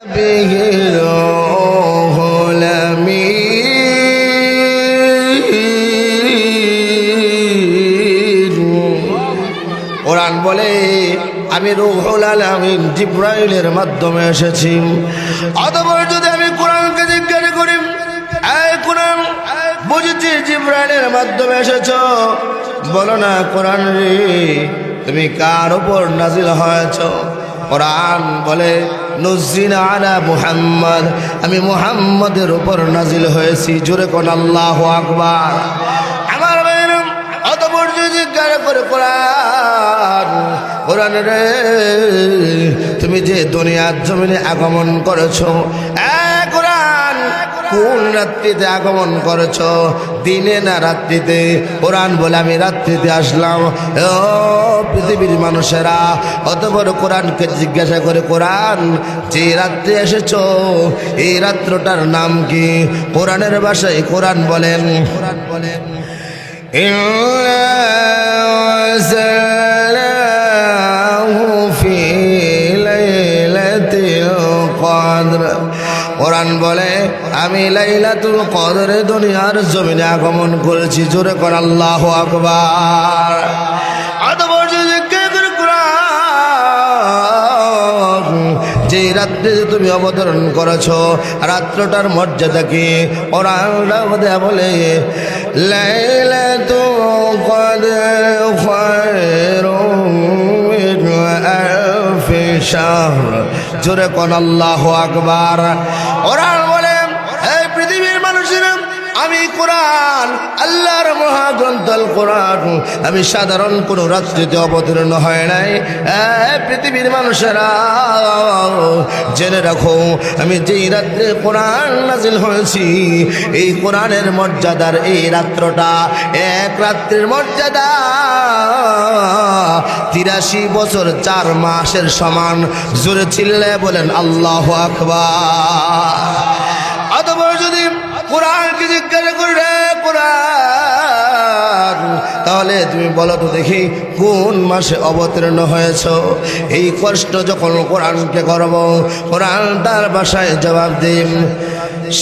به روح الأمين কোরআন বলে আমি রূহুল আমিন জিবরাইলের মাধ্যমে এসেছি। অতঃপর যদি আমি কোরআনকে জিজ্ঞাসা করি, এই কোরআন বুঝেছি জিবরাইলের মাধ্যমে এসেছো, বলো না কোরআন রে তুমি কার উপর নাজিল হয়েছো? কোরআন বলে নুজিলা আলা মুহাম্মদ, আমি মুহাম্মদের উপর নাজিল হয়েছি। জোরে কোন আল্লাহু আকবার। আমার ভাইরা অতঃপর যদি জিজ্ঞাসা করে কোরআন রে তুমি যে দুনিয়ার জমিনে আগমন করেছো, কোরআন কোন রাত্রিতে আগমন করেছো, দিনে না রাত্রিতে? কোরআন বলে আমি রাত্রিতে আসলাম। ও পৃথিবীর মানুষেরা, অতঃপর কোরআনকে জিজ্ঞাসা করে কোরআন যে রাত্রে এসেছো এই রাত্রটার নাম কি? কোরআনের ভাষায় কোরআন বলেন কোরআন বলে আমি লাইলাতুল কদরে দুনিয়ার জমিনে আগমন করেছি। জোরে কর আল্লাহু আকবার। অতঃপর যে রাত্রে তুমি অবতরণ করেছ রাত্রটার মর্যাদা কি? কোরআন বলে লাইলাতুল কদর খায়রুম মিন আলফি শাহর। জোরে কোন আল্লাহু আকবার। কোরআন বলে এই পৃথিবীর মানুষেরা, আমি কোরআন আল্লাহর মহাগ্রন্থ আল কোরআন আমি সাধারণ কোন রাত্রিতে অবতীর্ণ হয় নাই। পৃথিবীর মানুষেরা জেনে রাখো, আমি যেই রাত্রে কোরআন নাজিল হয়েছি এই কোরআনের মর্যাদার এই রাত্রটা এক রাত্রির মর্যাদা 83 বছর 4 মাসের সমান। জোরে চিল্লায় বলেন আল্লাহু আকবার। অতঃপর যদি কোরআনকে জিজ্ঞাসা করি রে কোরআন তাহলে তুমি বলো তো দেখি কোন মাসে অবতীর্ণ হয়েছ? এই কষ্ট যখন কোরআনকে করব, কোরআন তার ভাষায় জবাব দিন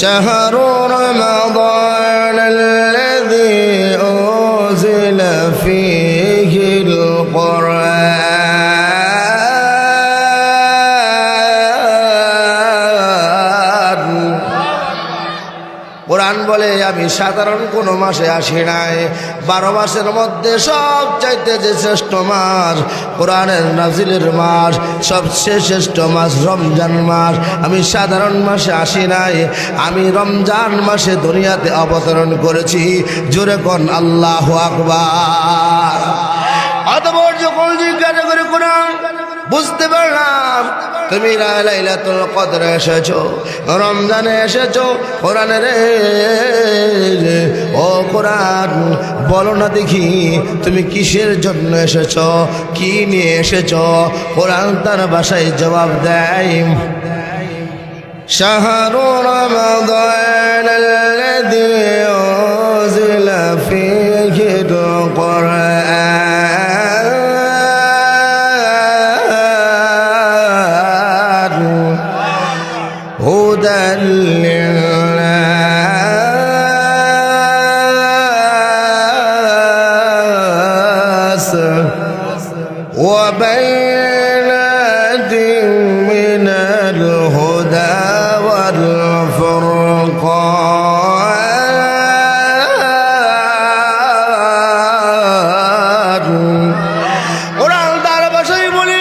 শাহরু রমাদানাল্লাযী উনজিলা ফীহিল কুরআন। কোরআন বলে আমি সাধারণ কোনো মাসে আসি নাই, 12 মাসের মধ্যে সবচাইতে যে শ্রেষ্ঠ মাস কোরআনের নাজিলের মাস, সবচেয়ে শ্রেষ্ঠ মাস রমজান মাস। আমি সাধারণ মাসে আসি নাই, আমি রমজান মাসে দুনিয়াতে অবতরণ করেছি। জোরে কোন আল্লাহু আকবার। অতঃপর যখন জিজ্ঞাসা করে কোরআন বুঝতে পারলাম তুমি লাইলাতুল কদরে এসেছো, রমজানে এসেছো। কোরআনের ও কোরআন বলো না দেখি তুমি কিসের জন্য এসেছো, কি নিয়ে এসেছো? কোরআন তার ভাষায় জবাব দেয় শাহরু রমাদানাল্লাযী উনজিলা ফীহিল কুরআন হুদাল লিন্নাস ওয়া বাইনাতিন মিনাল হুদা ওয়াল ফুরকান। কোরআন তার ভাষায় বলে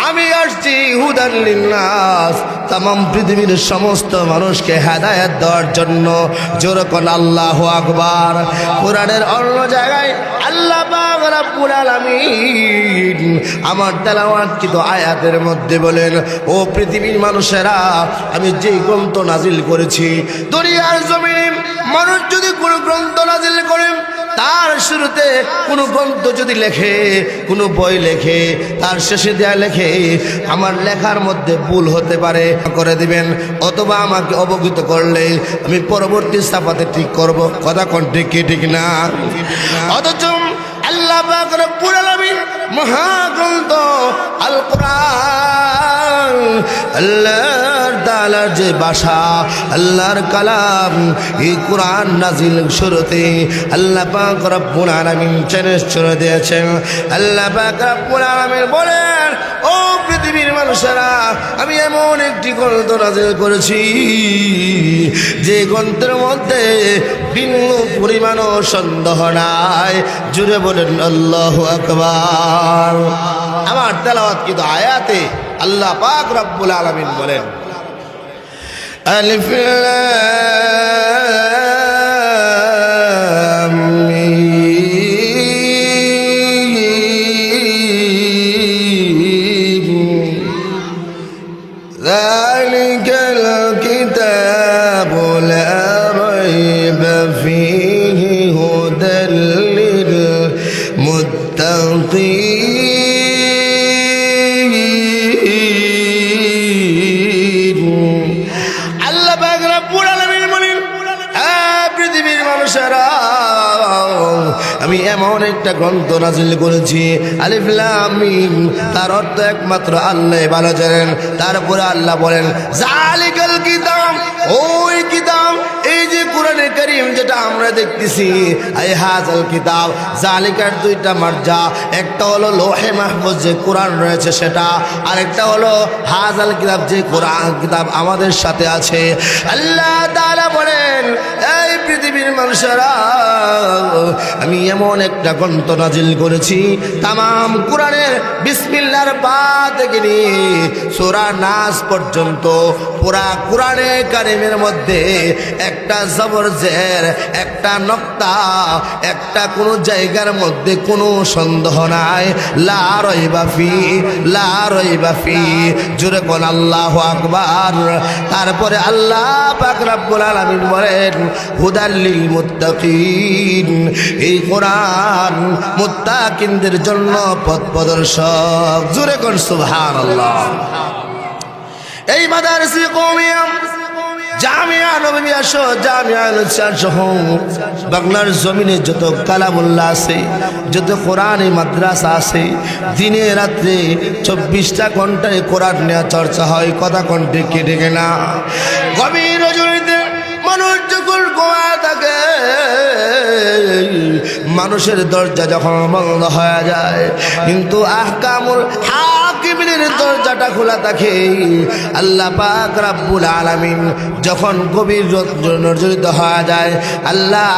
আমি আসছি হুদাল লিন্নাস, তামাম পৃথিবীর সমস্ত মানুষকে হেদায়েত দেওয়ার জন্য। জোরে কোন আল্লাহু আকবার। কোরআনের অন্য জায়গায় আল্লাহ পাক রব্বুল আলামিন আমার তেলাওয়াতকৃত আয়াতের মধ্যে বলেন ও পৃথিবীর মানুষেরা, আমি যেই গ্রন্থ নাজিল করেছি দুনিয়ার জমিনে মানুষ যদি কোনো গ্রন্থ নাজিল করে তার শুরুতে কোনো গ্রন্থ যদি লেখে, কোনো বই লেখে, তার শেষে দেয়া লেখে আমার লেখার মধ্যে ভুল হতে পারে, করে দিবেন। অথবা আমাকে অবগত করলে আমি পরবর্তী সাফাতে ঠিক করব। কথা কোন ঠিক কি ঠিক না? অথচ আল্লাহ পাক রব্বুল আলামিন মহাগ্রন্থ আল কোরআন আল্লাহর তাআলার যে ভাষা, আল্লাহর কালাম, এই কোরআন নাজিল শুরুতে আল্লাহ পাক রব্বুল আলামিন চ্যালেঞ্জ ছড়ে দিয়েছেন। আল্লাহ পাক রব্বুল আলামিন বলেন, ও পৃথিবীর মানুষেরা, আমি এমন একটি গ্রন্থ নাজিল করেছি যে গ্রন্থের মধ্যে বিন্দু পরিমাণও সন্দেহ নাই। জুড়ে বলেন আল্লাহু আকবার। আমার তেলাওয়াত কিন্তু আয়াতে আল্লাহ পাক রব্বুল আলামিন বলেন, আলিফ লাম মিম, যালিকাল কিতাবু লা রাইবা ফীহি হুদাল লিল মুত্তাকিন। আল্লাহ পাক রব্বুল আলামিন বলেন, পৃথিবীর মানুষেরা, আমি এমন একটা গ্রন্থ নাজিল করেছি, আলিফ লাম মিম, তার অর্থ একমাত্র আল্লাহ ভালো জানেন। তারপরে আল্লাহ বলেন, যালিকাল কিতাব, ওই কিতাব, এই যে কোরআনে কারীম যেটা আমরা দেখতেছি, এই হাজাল কিতাব, জালিকার দুইটা মার্জা, একটা হলো লোহে মাহফুজ যে কোরআন রয়েছে সেটা, আর একটা হলো হাজাল কিতাব যে কোরআন কিতাব আমাদের সাথে আছে। আল্লাহ তাআলা বলেন, এই পৃথিবীর মানুষেরা, আমি এমন একটা গ্রন্থ নাজিল করেছি, তামাম কোরআনের বিসমিল্লাহর পা থেকে নিয়ে সূরা নাস পর্যন্ত পুরা কোরআনে কারীমের মধ্যে একটা জবর জের, একটা নক্তা, একটা কোনো জায়গার মধ্যে কোনো সন্দেহ নাই। লা রাইবা ফি, লা রাইবা ফি। জোরে কোন আল্লাহু আকবার। তারপরে আল্লাহ পাক রব্বুল আলামিন বলেন, হুদাল লিল মুত্তাকিন, এই কোরআন মুত্তাকিনদের জন্য পথ প্রদর্শক। জোরে কোন সুবহানাল্লাহ। এই মাদারিসে কওমিয়া, জামিয়া নববিয়া সহ, জামিয়া আল-আনসার সহ বাংলার জমিনে যত কালামুল্লাহ আছে, যত কোরআন মাদ্রাসা আছে, দিনে রাত্রে 24টা ঘন্টায় কোরআন নিয়ে চর্চা হয়। কথা কণ্ঠে কেটে না। গভীর রজনীতে মানুষ যখন ঘুমায় থাকে, মানুষের দরজা যখন বন্ধ হয়ে যায়, কিন্তু আহকামুল হাকিমের দরজাটা খোলা থাকে। আল্লাহ পাক রব্বুল আলামিন যখন গভীর জর্জরিত হয়ে যায়, আল্লাহ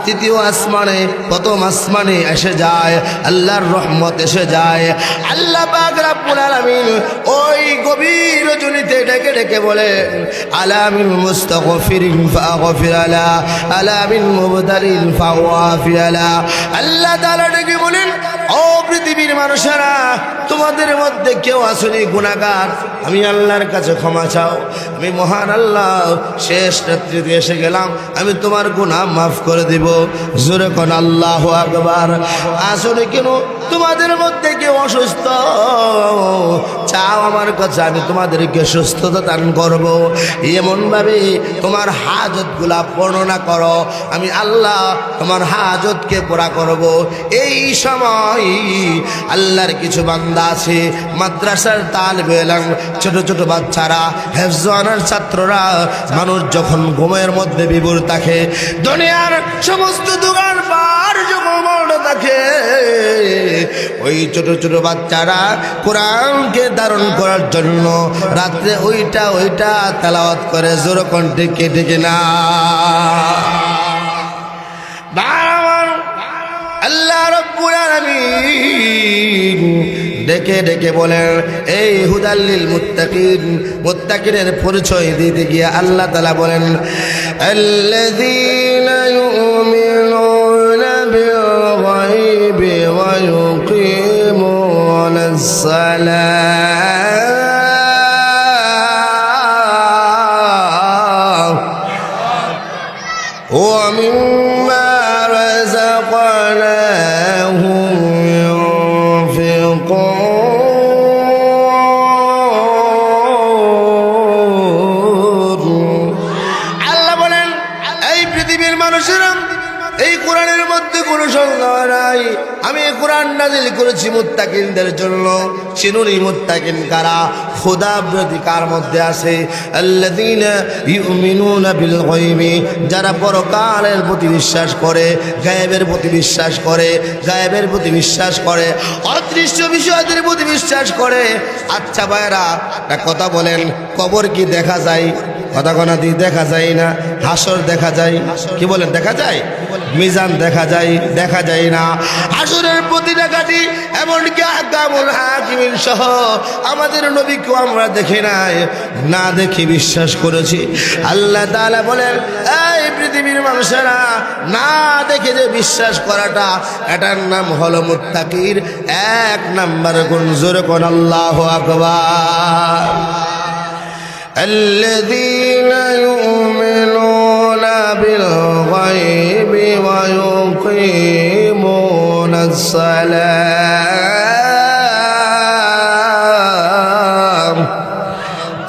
তৃতীয় আসমানে, প্রথম আসমানে এসে যায়, আল্লাহর রহমত এসে যায়। আল্লাহ পাক রব্বুল আলামিন ওই গভীর রজনীতে ডেকে ডেকে বলে, আলামিল মুস্তাগফিরিন ফাগফির আলা, আলামিল মুবতালিন ফাওয়াফি আলা। আল্লাহ তাআলা ডেকে বলেন, ও পৃথিবীর মানুষেরা, তোমাদের মধ্যে কেউ আসেনি গুনাহগার, আমি আল্লাহর কাছে ক্ষমা চাও। আমি মহান আল্লাহ শেষ রাত্রিতে এসে গেলাম, আমি তোমার গুনাহ মাফ করে দিব। জোরে কোন আল্লাহু আকবার। আসলে কেন তোমাদের মধ্যে কেউ অসুস্থ, চাও আমার কাছে, আমি তোমাদেরকে সুস্থতা দান করব। এমনভাবে তোমার হাজতগুলা বর্ণনা করো, আমি আল্লাহ তোমার হাজতকে পুরা করব। এই সময় আল্লাহর কিছু বান্দা আছে, মাদ্রাসার তালিবে ইলম, ছোট ছোট বাচ্চারা, হেফজানার ছাত্ররা, মানুষ যখন ঘুমের মধ্যে বিভোর থাকে, দুনিয়ার সমস্ত দোকান পার যখন বন্ধ থাকে, ওই ছোট ছোট বাচ্চারা কোরআনকে ধারণ করার জন্য রাত্রে ওইটা তেলাওয়াত করে। জোর কণ্ঠে কেটে কিনা আল্লাহ রাব্বুল আলামিন ডেকে ডেকে বলেন, এই হুদাল লিল মুত্তাকিন, মুত্তাকিনের পরিচয় দিতে গিয়ে আল্লাহ তাআলা বলেন, আল্লাযীনা ইউমিনুনা বিল গায়বি ওয়া ইউকিমুনাস সালাহ ওয়া মিম্মা রাযাকনাহুম ইউনফিকুন। আল্লাহ বলেন, এই পৃথিবীর মানুষেরা, এই কোরআনের মধ্যে কোনো সন্দেহ নাই, আমি কোরআন নাজিল করেছি মুত্তাকিনদের জন্য। চিনুনি মুত্তাকিন কারা? খোদা বিরোধী কার মধ্যে আছে? আল্লাযীনা ইউমিনুনা বিল গায়বি, যারা পরকালের প্রতি বিশ্বাস করে, গায়েবের প্রতি বিশ্বাস করে, গায়েবের প্রতি বিশ্বাস করে, অদৃশ্য বিষয়দের প্রতি বিশ্বাস করে। আচ্ছা ভাইরা, একটা কথা বলেন, কবর কি দেখা যায়? কথা কোনা দিয়ে দেখা যায় না। হাসর দেখা যায়, কি বলেন দেখা যায়? মিজান দেখা যায়? দেখা যায় না। হাসরের প্রতিটা ঘাটি, এমনকি আহকামুল হাকিমিন সহ আমাদের নবীকেও আমরা দেখি নাই, না দেখে বিশ্বাস করেছি। আল্লাহ তাআলা বলেন, এই পৃথিবীর মানুষেরা, না দেখে যে বিশ্বাস করাটা, এটার নাম হলো মুত্তাকির এক নাম্বার গুণ। জোরে কোন আল্লাহু আকবার। الذين يؤمنون بالغيب ويقيمون الصلاة।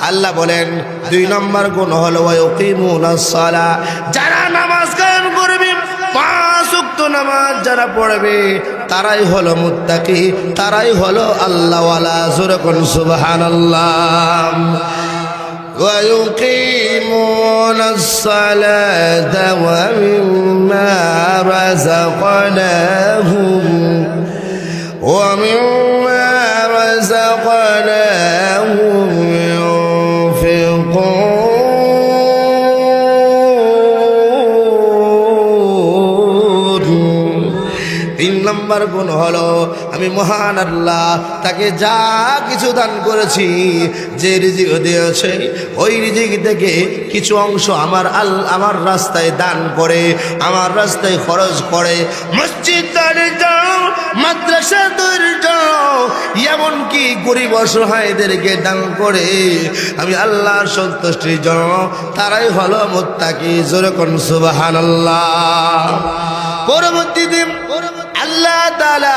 আল্লাহ বলেন 2 নম্বর গুণ হলো ওয়ায়ুকিমুনাস সালাহ, যারা নামাজ কায়েম করবে, 5 ওয়াক্ত নামাজ যারা পড়বে, তারাই হলো মুত্তাকি, তারাই হলো আল্লাহওয়ালা। জোরে কোন সুবহানাল্লাহ। ويقيمون الصلاة ومما رزقناهم ينفقون। 3 নম্বর গুণ হলো, আমি মহান আল্লাহ তাকে যা কিছু দান করেছি, যে রিজিক দিয়েছে, ওই রিজিক থেকে কিছু অংশ আমার রাস্তায় দান করে, আমার রাস্তায় খরচ করে। মসজিদ তৈরির জন্য, মাদ্রাসা তৈরির জন্য, এমনকি গরিব অসহায়দেরকে দান করে আমি আল্লাহর সন্তুষ্টির জন্য, তারাই হলো মুত্তাকি। জোরে কোন সুবহানাল্লাহ। পরবর্তী দিন আল্লাহ তাআলা